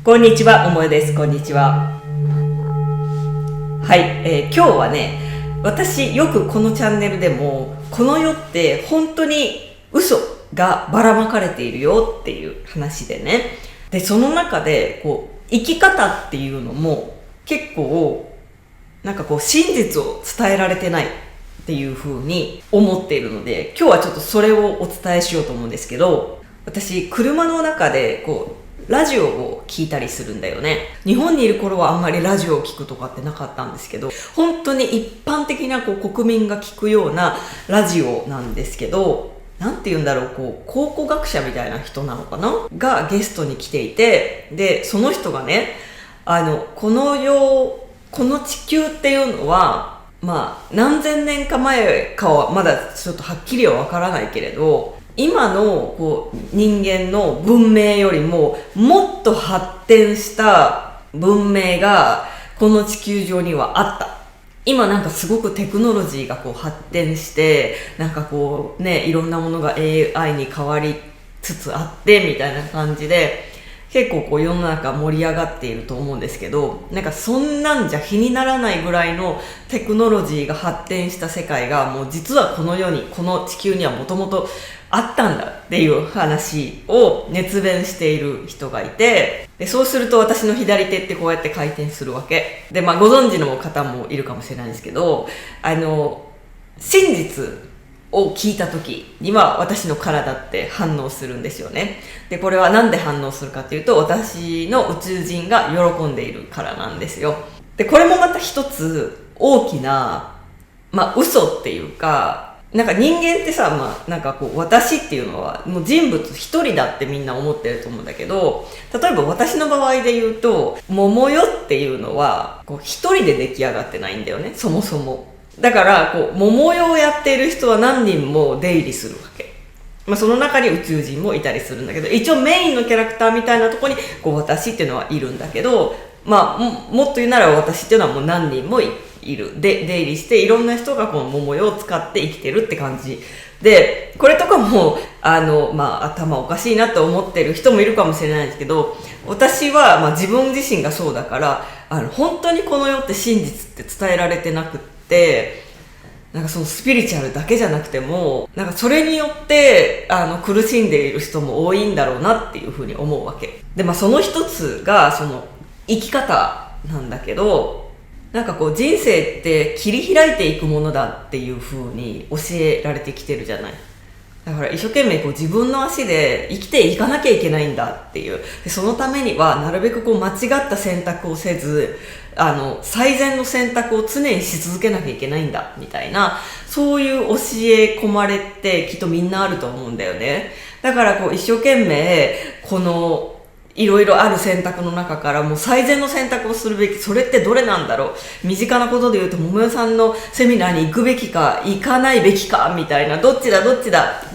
こんにちは、おもえです。こんにちは。はい、今日はね、私よくこのチャンネルでもこの世って本当に嘘がばらまかれているよっていう話でね。で、その中で生き方っていうのも結構真実を伝えられてないっていう風に思っているので、今日はちょっとそれをお伝えしようと思うんですけど、私車の中でラジオを聞いたりするんだよね。日本にいる頃はあんまりラジオを聞くとかってなかったんですけど、本当に一般的な国民が聞くようなラジオなんですけど、なんて言うんだろう、考古学者みたいな人なのかながゲストに来ていて、でその人がね、この地球っていうのは何千年か前かはまだちょっとはっきりはわからないけれど、今の人間の文明よりももっと発展した文明がこの地球上にはあった。今すごくテクノロジーが発展して、いろんなものが AI に変わりつつあってみたいな感じで、結構世の中盛り上がっていると思うんですけど、そんなんじゃ比にならないぐらいのテクノロジーが発展した世界がもう実はこの世に、この地球にはもともとあったんだっていう話を熱弁している人がいて、でそうすると私の左手ってこうやって回転するわけで、ご存知の方もいるかもしれないんですけど、真実を聞いた時には私の体って反応するんですよね。でこれはなんで反応するかっていうと、私の宇宙人が喜んでいるからなんですよ。でこれもまた一つ大きな嘘っていうか、人間ってさ、私っていうのはもう人物一人だってみんな思ってると思うんだけど、例えば私の場合で言うと、桃よっていうのは一人で出来上がってないんだよね、そもそも。だから桃よをやっている人は何人も出入りするわけ。その中に宇宙人もいたりするんだけど、一応メインのキャラクターみたいなところに私っていうのはいるんだけど、もっと言うなら私っていうのはもう何人もいる。で出入りして、いろんな人がこの桃よを使って生きてるって感じで、これとかも頭おかしいなと思ってる人もいるかもしれないんですけど、私は自分自身がそうだから、本当にこの世って真実って伝えられてなくって、そのスピリチュアルだけじゃなくてもそれによって苦しんでいる人も多いんだろうなっていうふうに思うわけで、その一つがその生き方なんだけど、人生って切り開いていくものだっていう風に教えられてきてるじゃない。だから一生懸命自分の足で生きていかなきゃいけないんだっていう。でそのためにはなるべく間違った選択をせず、最善の選択を常にし続けなきゃいけないんだみたいな、そういう教え込まれってきっとみんなあると思うんだよね。だから一生懸命いろいろある選択の中からもう最善の選択をするべき、それってどれなんだろう。身近なことで言うと、桃代さんのセミナーに行くべきか行かないべきかみたいな、どっちだ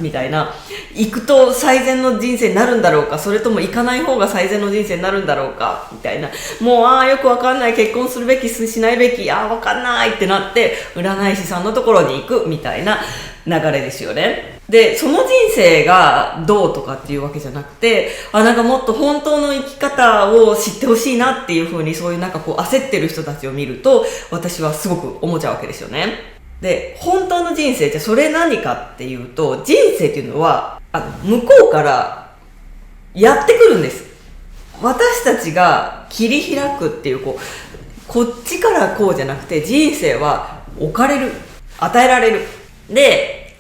みたいな、行くと最善の人生になるんだろうか、それとも行かない方が最善の人生になるんだろうかみたいな、もうよくわかんない、結婚するべきしないべき、わかんないってなって占い師さんのところに行くみたいな流れですよね。でその人生がどうとかっていうわけじゃなくて、もっと本当の生き方を知ってほしいなっていう風に、そういう焦ってる人たちを見ると私はすごく思っちゃうわけですよね。で本当の人生ってそれ何かっていうと、人生っていうのは向こうからやってくるんです。私たちが切り開くっていうこっちからこうじゃなくて、人生は置かれる、与えられる。で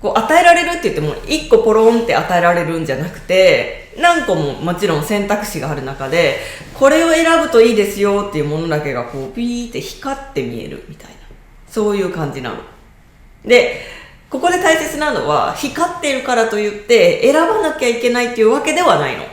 与えられるって言っても1個ポロンって与えられるんじゃなくて、何個ももちろん選択肢がある中で、これを選ぶといいですよっていうものだけがピーって光って見えるみたいな、そういう感じなので、ここで大切なのは、光っているからといって選ばなきゃいけないっていうわけではないの。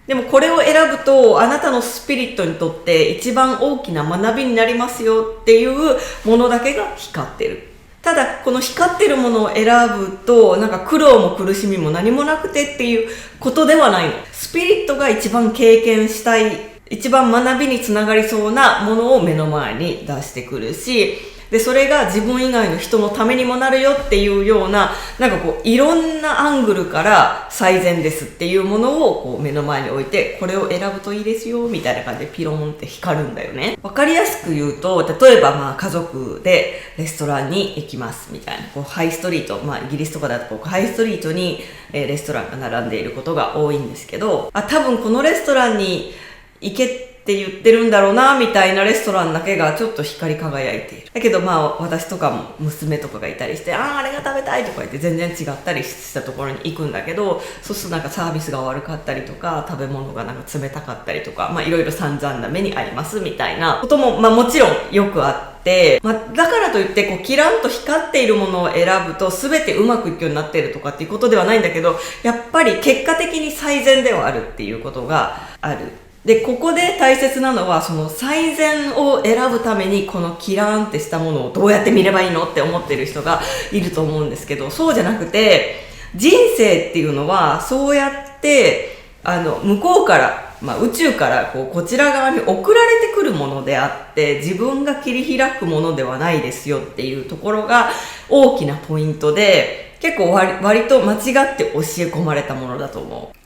でもこれを選ぶとあなたのスピリットにとって一番大きな学びになりますよっていうものだけが光ってる。ただこの光ってるものを選ぶと苦労も苦しみも何もなくてっていうことではないの。スピリットが一番経験したい、一番学びにつながりそうなものを目の前に出してくるし、で、それが自分以外の人のためにもなるよっていうような、なんかこう、いろんなアングルから最善ですっていうものをこう目の前に置いて、これを選ぶといいですよ、みたいな感じでピローンって光るんだよね。わかりやすく言うと、例えばまあ家族でレストランに行きます、みたいな。こうハイストリート、まあイギリスとかだとこうハイストリートにレストランが並んでいることが多いんですけど、多分このレストランに行けって言ってるんだろうな、みたいなレストランだけがちょっと光り輝いている。だけどまあ私とかも娘とかがいたりして、あれが食べたいとか言って全然違ったりしたところに行くんだけど、そうするとなんかサービスが悪かったりとか、食べ物がなんか冷たかったりとか、まあいろいろ散々な目にありますみたいなこともまあもちろんよくあって、まあだからといってこうキランと光っているものを選ぶと全てうまくいくようになっているとかっていうことではないんだけど、やっぱり結果的に最善ではあるっていうことがある。で、ここで大切なのは、その最善を選ぶためにこのキラーンってしたものをどうやって見ればいいのって思ってる人がいると思うんですけど、そうじゃなくて、人生っていうのはそうやって向こうから、まあ、宇宙からこちら側に送られてくるものであって、自分が切り開くものではないですよっていうところが大きなポイントで、結構割と間違って教え込まれたものだと思う。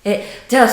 じゃあ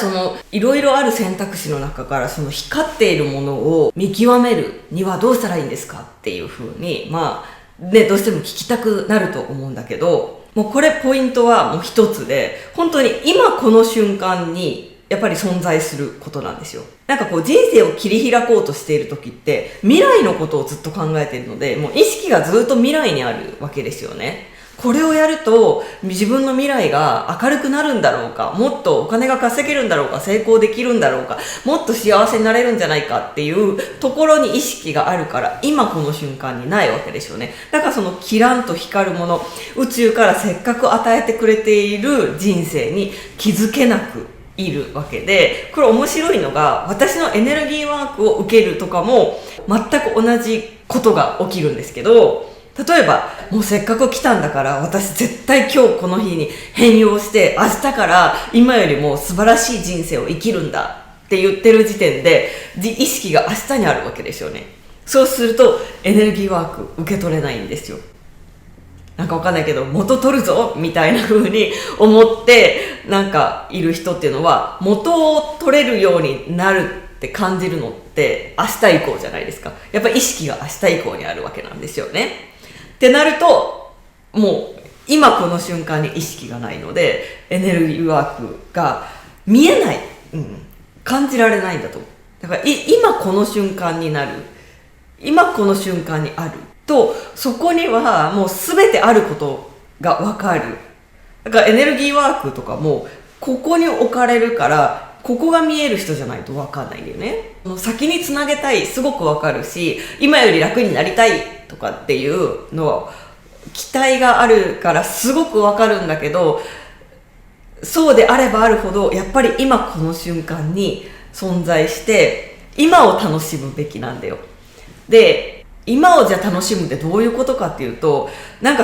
いろいろある選択肢の中からその光っているものを見極めるにはどうしたらいいんですかっていう風に、まあね、どうしても聞きたくなると思うんだけど、もうこれポイントはもう一つで、本当に今この瞬間にやっぱり存在することなんですよ。なんかこう人生を切り開こうとしている時って未来のことをずっと考えているので、もう意識がずっと未来にあるわけですよね。これをやると自分の未来が明るくなるんだろうか、もっとお金が稼げるんだろうか、成功できるんだろうか、もっと幸せになれるんじゃないかっていうところに意識があるから、今この瞬間にないわけですよね。だからそのキランと光るもの、宇宙からせっかく与えてくれている人生に気づけなくいるわけで、これ面白いのが、私のエネルギーワークを受けるとかも全く同じことが起きるんですけど、例えばもうせっかく来たんだから私絶対今日この日に変容して明日から今よりも素晴らしい人生を生きるんだって言ってる時点で意識が明日にあるわけですよね。そうするとエネルギーワーク受け取れないんですよ。なんかわかんないけど元取るぞみたいな風に思ってなんかいる人っていうのは、元を取れるようになるって感じるのって明日以降じゃないですか。やっぱり意識が明日以降にあるわけなんですよね。ってなると、もう今この瞬間に意識がないのでエネルギーワークが見えない、感じられないんだと思う。だから今この瞬間になる、今この瞬間にあると、そこにはもう全てあることが分かる。だからエネルギーワークとかもここに置かれるから、ここが見える人じゃないと分かんないんだよね。先につなげたい、すごく分かるし、今より楽になりたいとかっていうのは期待があるからすごくわかるんだけど、そうであればあるほどやっぱり今この瞬間に存在して今を楽しむべきなんだよ。で、今をじゃあ楽しむってどういうことかっていうと、なんか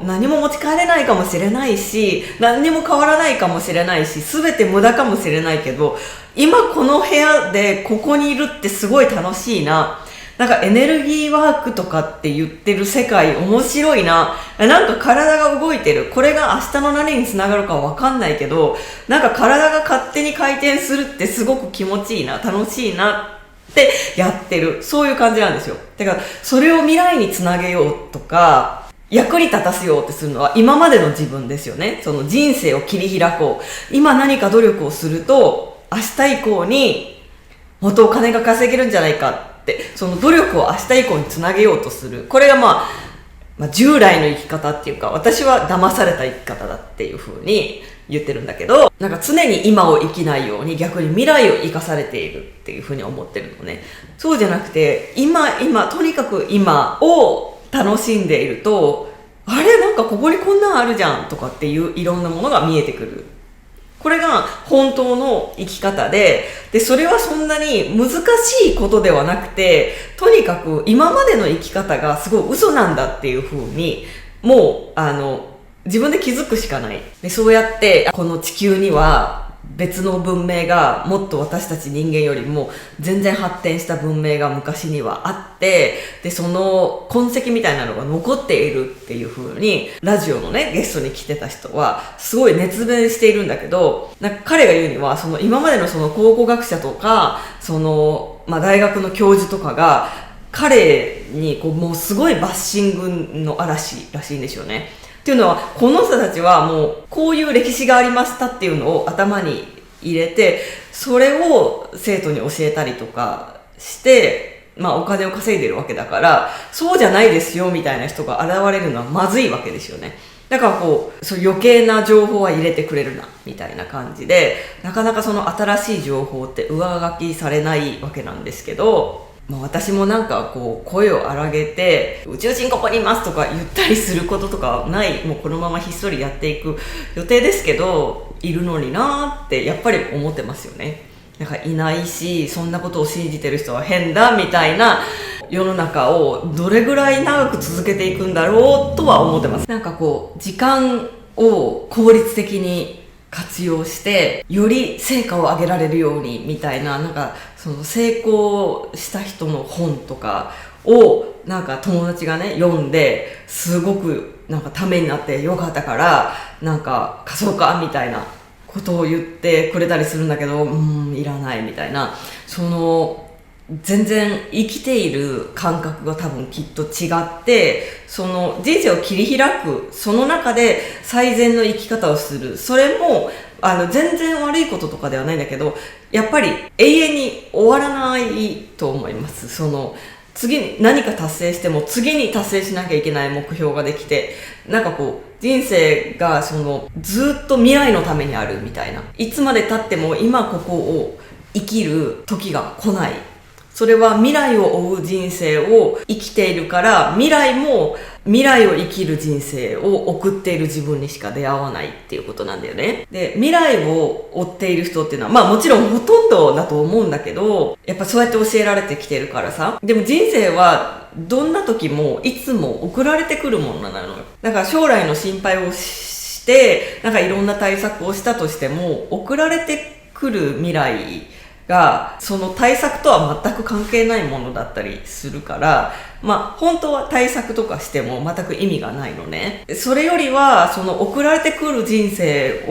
何も持ち帰れないかもしれないし、何にも変わらないかもしれないし、全て無駄かもしれないけど、今この部屋でここにいるってすごい楽しいな、なんかエネルギーワークとかって言ってる世界面白いな、なんか体が動いてる、これが明日の何につながるかわかんないけど、なんか体が勝手に回転するってすごく気持ちいいな、楽しいなってやってる、そういう感じなんですよ。だからそれを未来につなげようとか役に立たせようってするのは今までの自分ですよね。その人生を切り開こう、今何か努力をすると明日以降にもっとお金が稼げるんじゃないかって、その努力を明日以降につなげようとする。これがまあ従来の生き方っていうか、私は騙された生き方だっていう風に言ってるんだけど、なんか常に今を生きないように逆に未来を生かされているっていう風に思ってるのね。そうじゃなくて、今とにかく今を楽しんでいると、あれなんかここにこんなんあるじゃんとかっていういろんなものが見えてくる。これが本当の生き方で、それはそんなに難しいことではなくて、とにかく今までの生き方がすごい嘘なんだっていう風に、もう自分で気づくしかない。で、そうやってこの地球には別の文明がもっと私たち人間よりも全然発展した文明が昔にはあって、でその痕跡みたいなのが残っているっていう風にラジオのねゲストに来てた人はすごい熱弁しているんだけど、なんか彼が言うにはその今までのその考古学者とかその、大学の教授とかが彼にこうもうすごいバッシングの嵐らしいんですよね。っていうのはこの人たちはもうこういう歴史がありましたっていうのを頭に入れて、それを生徒に教えたりとかして、お金を稼いでるわけだから、そうじゃないですよみたいな人が現れるのはまずいわけですよね。だからそう余計な情報は入れてくれるなみたいな感じで、なかなかその新しい情報って上書きされないわけなんですけど、私もなんか声を荒げて宇宙人ここにいますとか言ったりすることとかはない、もうこのままひっそりやっていく予定ですけど、いるのになーってやっぱり思ってますよね。なんかいないし、そんなことを信じてる人は変だみたいな世の中をどれぐらい長く続けていくんだろうとは思ってます。なんか時間を効率的に活用してより成果を上げられるようにみたいな、なんかその成功した人の本とかをなんか友達がね読んで、すごくなんかためになってよかったからなんか貸そうかみたいなことを言ってくれたりするんだけど、いらないみたいな、その全然生きている感覚が多分きっと違って、その人生を切り開く、その中で最善の生き方をする、それも全然悪いこととかではないんだけど、やっぱり永遠に終わらないと思います。その次に何か達成しても次に達成しなきゃいけない目標ができて、なんか人生がそのずっと未来のためにあるみたいな、いつまで経っても今ここを生きる時が来ない、それは未来を追う人生を生きているから、未来も未来を生きる人生を送っている自分にしか出会わないっていうことなんだよね。で、未来を追っている人っていうのはもちろんほとんどだと思うんだけど、やっぱそうやって教えられてきてるからさ。でも人生はどんな時もいつも送られてくるものなのよ。だから将来の心配をしてなんかいろんな対策をしたとしても、送られてくる未来がその対策とは全く関係ないものだったりするから、本当は対策とかしても全く意味がないのね。それよりはその送られてくる人生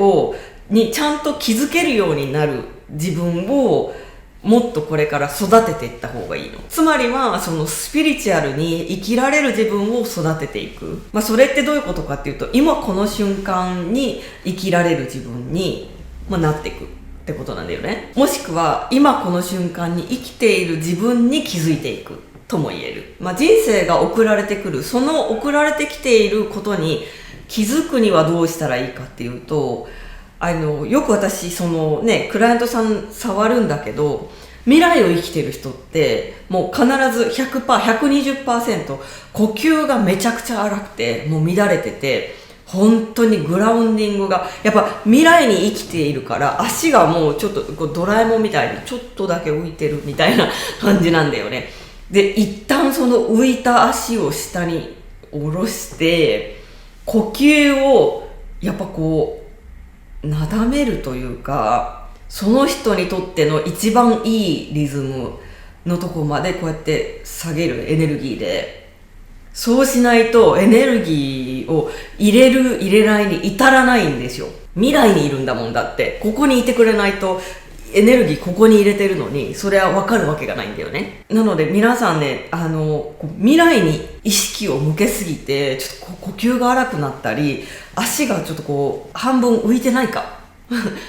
にちゃんと気づけるようになる自分をもっとこれから育てていった方がいいの。つまりはそのスピリチュアルに生きられる自分を育てていく。それってどういうことかっていうと、今この瞬間に生きられる自分に、なっていくってことなんだよね。もしくは今この瞬間に生きている自分に気づいていくとも言える。人生が送られてくる、その送られてきていることに気づくにはどうしたらいいかっていうと、よく私クライアントさん触るんだけど、未来を生きてる人ってもう必ず 100%、120% 呼吸がめちゃくちゃ荒くてもう乱れてて、本当にグラウンディングがやっぱ未来に生きているから、足がもうちょっとドラえもんみたいにちょっとだけ浮いてるみたいな感じなんだよね。で、一旦その浮いた足を下に下ろして呼吸をやっぱなだめるというか、その人にとっての一番いいリズムのとこまでこうやって下げるエネルギーで、そうしないとエネルギーを入れる入れないに至らないんですよ。未来にいるんだもんだって。ここにいてくれないとエネルギーここに入れてるのに、それは分かるわけがないんだよね。なので皆さんね、未来に意識を向けすぎてちょっと呼吸が荒くなったり、足がちょっと半分浮いてないか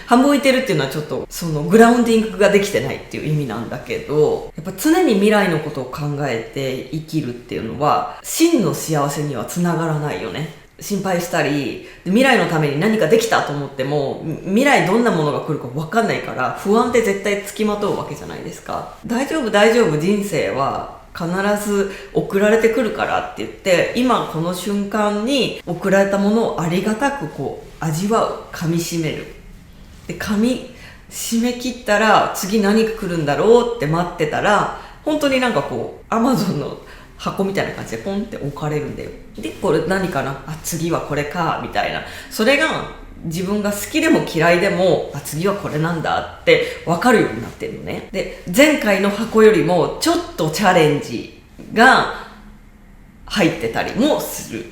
半分浮いてるっていうのはちょっとそのグラウンディングができてないっていう意味なんだけど、やっぱ常に未来のことを考えて生きるっていうのは真の幸せにはつながらないよね。心配したり未来のために何かできたと思っても、未来どんなものが来るか分かんないから不安って絶対つきまとうわけじゃないですか。大丈夫大丈夫、人生は必ず送られてくるからって言って、今この瞬間に送られたものをありがたく味わう、噛み締める。で、噛み締め切ったら次何が来るんだろうって待ってたら、本当になんかアマゾンの箱みたいな感じでポンって置かれるんだよ。で、これ何かな、次はこれかみたいな。それが自分が好きでも嫌いでも、次はこれなんだって分かるようになってるのね。で、前回の箱よりもちょっとチャレンジが入ってたりもする。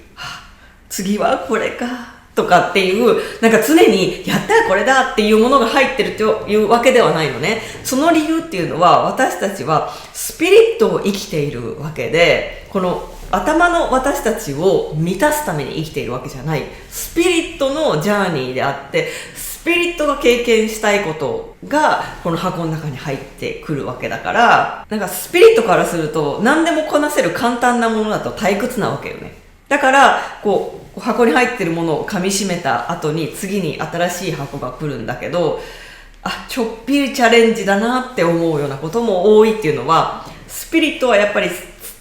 次はこれかとかっていう、なんか常にやったらこれだっていうものが入ってるというわけではないのね。その理由っていうのは、私たちはスピリットを生きているわけで、この頭の私たちを満たすために生きているわけじゃない。スピリットのジャーニーであって、スピリットが経験したいことがこの箱の中に入ってくるわけだから、なんかスピリットからすると何でもこなせる簡単なものだと退屈なわけよね。だから箱に入ってるものを噛み締めた後に次に新しい箱が来るんだけど、ちょっぴりチャレンジだなって思うようなことも多いっていうのは、スピリットはやっぱり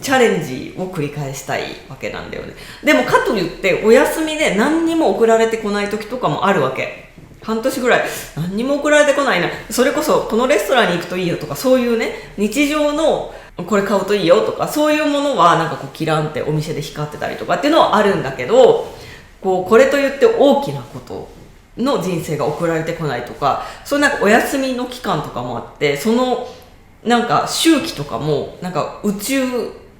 チャレンジを繰り返したいわけなんだよね。でもかといってお休みで何にも送られてこない時とかもあるわけ。半年ぐらい何にも送られてこないな、それこそこのレストランに行くといいよとか、そういうね、日常のこれ買うといいよとか、そういうものはなんかキランってお店で光ってたりとかっていうのはあるんだけど、これといって大きなことの人生が送られてこないとか、そういうなんかお休みの期間とかもあって、そのなんか周期とかもなんか宇宙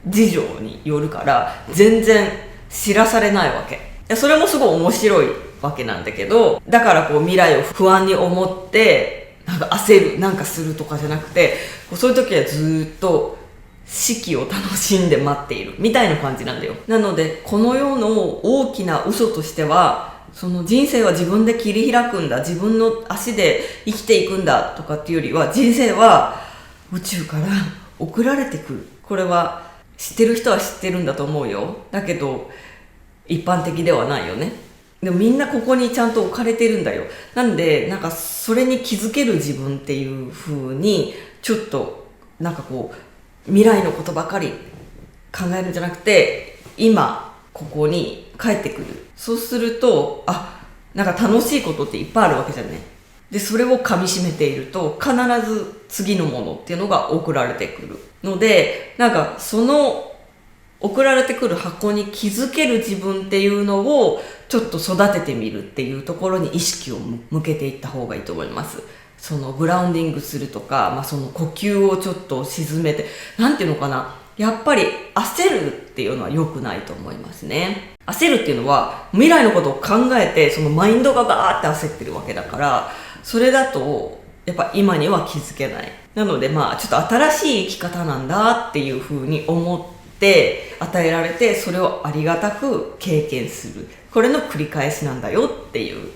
事情によるから全然知らされないわけ。それもすごい面白いわけなんだけど、だから未来を不安に思ってなんか焦る、なんかするとかじゃなくて、そういう時はずっと四季を楽しんで待っているみたいな感じなんだよ。なのでこの世の大きな嘘としては、その人生は自分で切り開くんだ、自分の足で生きていくんだとかっていうよりは、人生は宇宙から送られてくる。これは知ってる人は知ってるんだと思うよ。だけど一般的ではないよね。でもみんなここにちゃんと置かれてるんだよ。なんでなんかそれに気づける自分っていう風にちょっとなんか未来のことばかり考えるんじゃなくて、今ここに帰ってくる。そうするとなんか楽しいことっていっぱいあるわけじゃね。でそれを噛み締めていると必ず次のものっていうのが送られてくるので、なんかその送られてくる箱に気づける自分っていうのをちょっと育ててみるっていうところに意識を向けていった方がいいと思います。そのグラウンディングするとか、その呼吸をちょっと沈めて、なんていうのかな、やっぱり焦るっていうのは良くないと思いますね。焦るっていうのは未来のことを考えて、そのマインドがガーって焦ってるわけだから、それだとやっぱ今には気づけない。なのでちょっと新しい生き方なんだっていう風に思って与えられて、それをありがたく経験する、これの繰り返しなんだよっていう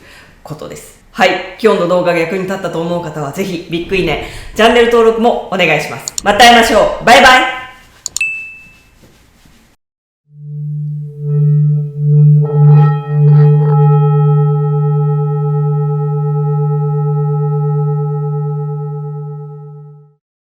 ことです。はい、今日の動画が役に立ったと思う方はぜひビッグいいね、チャンネル登録もお願いします。また会いましょう。バイバイ。